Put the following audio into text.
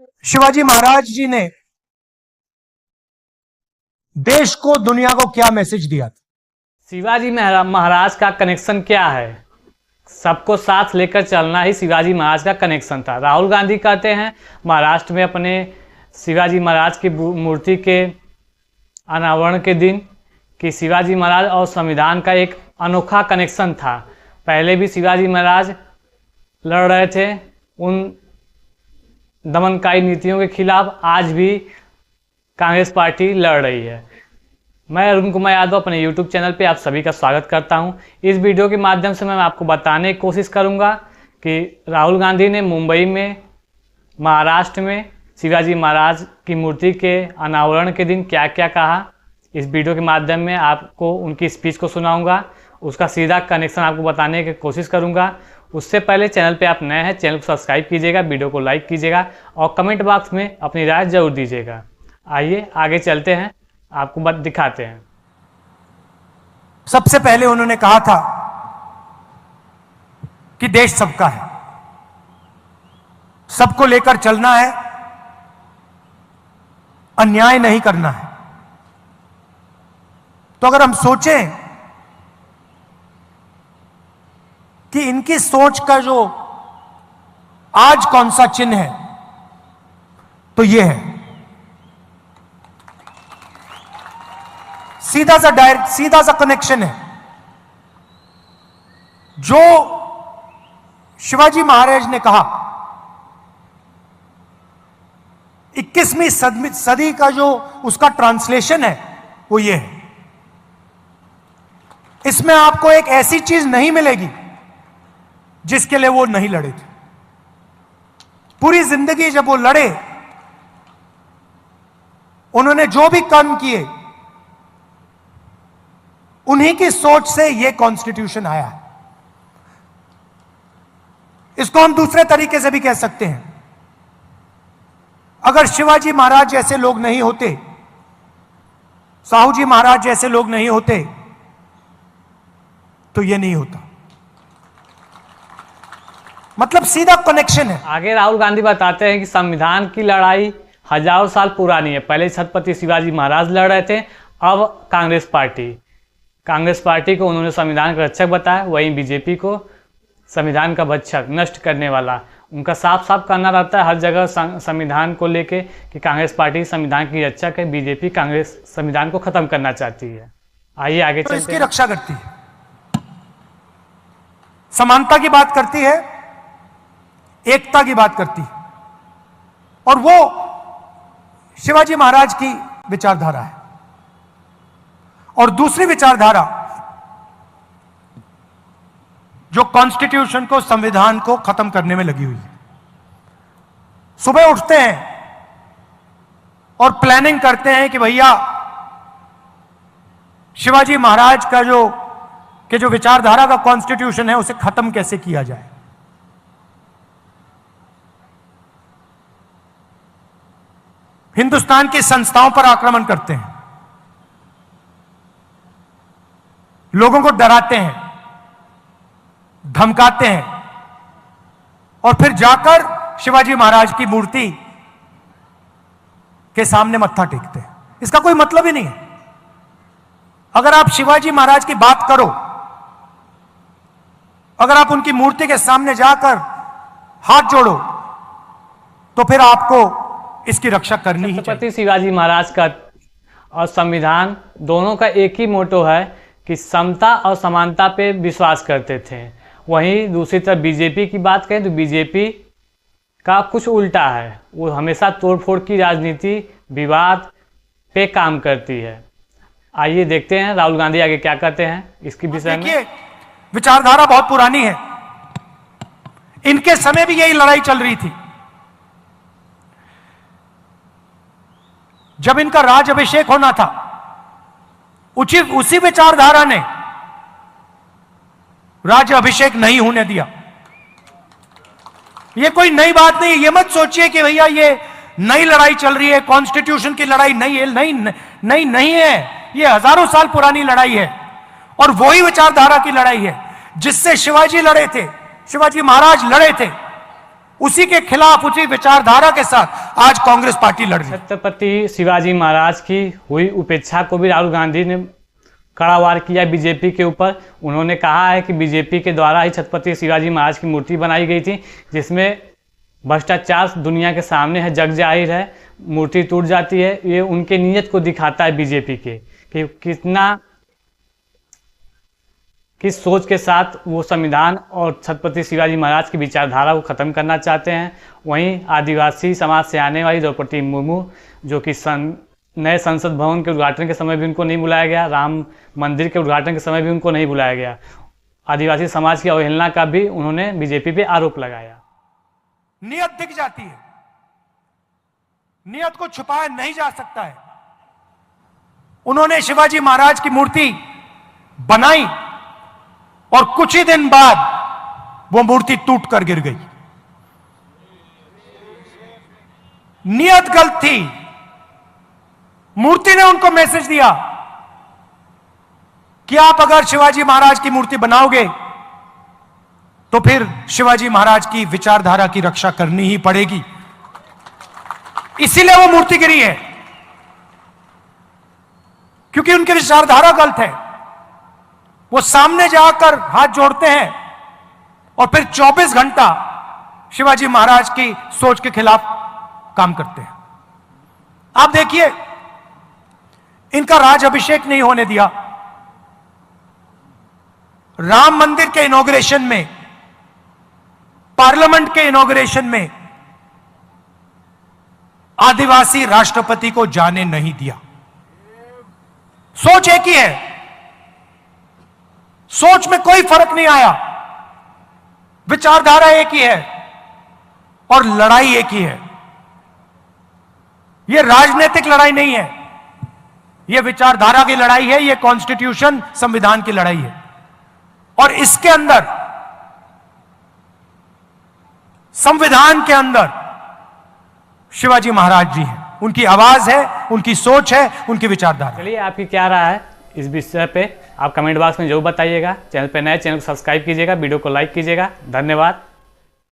शिवाजी महाराज जी ने देश को, दुनिया को क्या मैसेज दिया था? शिवाजी महाराज का कनेक्शन क्या है? सबको साथ लेकर चलना ही शिवाजी महाराज का कनेक्शन था। राहुल गांधी कहते हैं महाराष्ट्र में अपने शिवाजी महाराज की मूर्ति के अनावरण के दिन कि शिवाजी महाराज और संविधान का एक अनोखा कनेक्शन था। पहले भी शिवाजी महाराज लड़ रहे थे उन दमनकारी नीतियों के खिलाफ, आज भी कांग्रेस पार्टी लड़ रही है। मैं अरुण कुमार यादव अपने YouTube चैनल पे आप सभी का स्वागत करता हूं। इस वीडियो के माध्यम से मैं आपको बताने की कोशिश करूंगा कि राहुल गांधी ने मुंबई में, महाराष्ट्र में शिवाजी महाराज की मूर्ति के अनावरण के दिन क्या क्या कहा। इस वीडियो के माध्यम में आपको उनकी स्पीच को सुनाऊंगा, उसका सीधा कनेक्शन आपको बताने की कोशिश करूंगा। उससे पहले चैनल पे आप नए हैं, चैनल को सब्सक्राइब कीजिएगा, वीडियो को लाइक कीजिएगा और कमेंट बॉक्स में अपनी राय जरूर दीजिएगा। आइए आगे चलते हैं, आपको बात दिखाते हैं। सबसे पहले उन्होंने कहा था कि देश सबका है, सबको लेकर चलना है, अन्याय नहीं करना है। तो अगर हम सोचें कि इनकी सोच का जो आज कौन सा चिन्ह है, तो यह है सीधा सा डायरेक्ट, सीधा सा कनेक्शन है। जो शिवाजी महाराज ने कहा 21वीं सदी का जो उसका ट्रांसलेशन है वो ये है। इसमें आपको एक ऐसी चीज नहीं मिलेगी जिसके लिए वो नहीं लड़े थे। पूरी जिंदगी जब वो लड़े, उन्होंने जो भी कर्म किए, उन्हीं की सोच से ये कॉन्स्टिट्यूशन आया है। इसको हम दूसरे तरीके से भी कह सकते हैं, अगर शिवाजी महाराज जैसे लोग नहीं होते, साहू जी महाराज जैसे लोग नहीं होते, तो ये नहीं होता। मतलब सीधा कनेक्शन है। आगे राहुल गांधी बताते हैं कि संविधान की लड़ाई हजारों साल पुरानी है। पहले छत्रपति शिवाजी महाराज लड़ रहे थे, अब कांग्रेस पार्टी को उन्होंने संविधान का रक्षक बताया, वहीं बीजेपी को संविधान का भक्षक, नष्ट करने वाला। उनका साफ साफ कहना रहता है हर जगह संविधान को लेके कि कांग्रेस पार्टी संविधान की रक्षक है, बीजेपी कांग्रेस संविधान को खत्म करना चाहती है। आइए आगे चलते हैं। इसकी रक्षा करती है, समानता की बात करती है, एकता की बात करती है, और वो शिवाजी महाराज की विचारधारा है। और दूसरी विचारधारा जो कॉन्स्टिट्यूशन को, संविधान को खत्म करने में लगी हुई है। सुबह उठते हैं और प्लानिंग करते हैं कि भैया शिवाजी महाराज का जो विचारधारा का कॉन्स्टिट्यूशन है उसे खत्म कैसे किया जाए। हिंदुस्तान की संस्थाओं पर आक्रमण करते हैं, लोगों को डराते हैं, धमकाते हैं, और फिर जाकर शिवाजी महाराज की मूर्ति के सामने मत्था टेकते हैं। इसका कोई मतलब ही नहीं है। अगर आप शिवाजी महाराज की बात करो, अगर आप उनकी मूर्ति के सामने जाकर हाथ जोड़ो, तो फिर आपको इसकी रक्षा करनी ही चाहिए। छत्रपति शिवाजी महाराज का और संविधान दोनों का एक ही मोटो है कि समता और समानता पे विश्वास करते थे। वहीं दूसरी तरफ बीजेपी की बात करें तो बीजेपी का कुछ उल्टा है, वो हमेशा तोड़फोड़ की राजनीति, विवाद पे काम करती है। आइए देखते हैं राहुल गांधी आगे क्या कहते हैं इसकी विषय में। विचारधारा बहुत पुरानी है, इनके समय भी यही लड़ाई चल रही थी। जब इनका राज अभिषेक होना था, उसी विचारधारा ने राज्य अभिषेक नहीं होने दिया। यह कोई नई बात नहीं, ये मत सोचिए कि भैया ये नई लड़ाई चल रही है, कॉन्स्टिट्यूशन की लड़ाई नई है। नहीं है, ये हजारों साल पुरानी लड़ाई है, और वही विचारधारा की लड़ाई है जिससे शिवाजी लड़े थे, शिवाजी महाराज लड़े थे। उसी के खिलाफ, उसी विचारधारा के साथ आज कांग्रेस पार्टी लड़ रही है। छत्रपति शिवाजी महाराज की हुई उपेक्षा को भी राहुल गांधी ने कड़ा वार किया बीजेपी के ऊपर। उन्होंने कहा है कि बीजेपी के द्वारा ही छत्रपति शिवाजी महाराज की मूर्ति बनाई गई थी, जिसमें भ्रष्टाचार दुनिया के सामने है, जग जाहिर है, मूर्ति टूट जाती है। ये उनके नीयत को दिखाता है बीजेपी के कि किस सोच के साथ वो संविधान और छत्रपति शिवाजी महाराज की विचारधारा को ख़त्म करना चाहते हैं। वहीं आदिवासी समाज से आने वाली द्रौपदी मुर्मू, जो कि नए संसद भवन के उद्घाटन के समय भी उनको नहीं बुलाया गया, राम मंदिर के उद्घाटन के समय भी उनको नहीं बुलाया गया, आदिवासी समाज की अवहेलना का भी उन्होंने बीजेपी पे आरोप लगाया। नियत दिख जाती है, नियत को छुपाया नहीं जा सकता है। उन्होंने शिवाजी महाराज की मूर्ति बनाई और कुछ ही दिन बाद वो मूर्ति टूट कर गिर गई। नियत गलत थी। मूर्ति ने उनको मैसेज दिया कि आप अगर शिवाजी महाराज की मूर्ति बनाओगे तो फिर शिवाजी महाराज की विचारधारा की रक्षा करनी ही पड़ेगी। इसीलिए वो मूर्ति गिरी है, क्योंकि उनकी विचारधारा गलत है। वो सामने जाकर हाथ जोड़ते हैं और फिर 24 घंटा शिवाजी महाराज की सोच के खिलाफ काम करते हैं। आप देखिए, इनका राज अभिषेक नहीं होने दिया। राम मंदिर के इनॉग्रेशन में, पार्लियामेंट के इनॉग्रेशन में आदिवासी राष्ट्रपति को जाने नहीं दिया। सोच एक ही है, सोच में कोई फर्क नहीं आया, विचारधारा एक ही है और लड़ाई एक ही है। यह राजनीतिक लड़ाई नहीं है, यह विचारधारा की लड़ाई है, यह कॉन्स्टिट्यूशन, संविधान की लड़ाई है। और इसके अंदर, संविधान के अंदर शिवाजी महाराज जी हैं, उनकी आवाज है, उनकी सोच है, उनकी विचारधारा। चलिए, आपकी क्या राय है इस विषय पे आप कमेंट बॉक्स में जरूर बताइएगा। चैनल पे नए, चैनल को सब्सक्राइब कीजिएगा, वीडियो को लाइक कीजिएगा। धन्यवाद।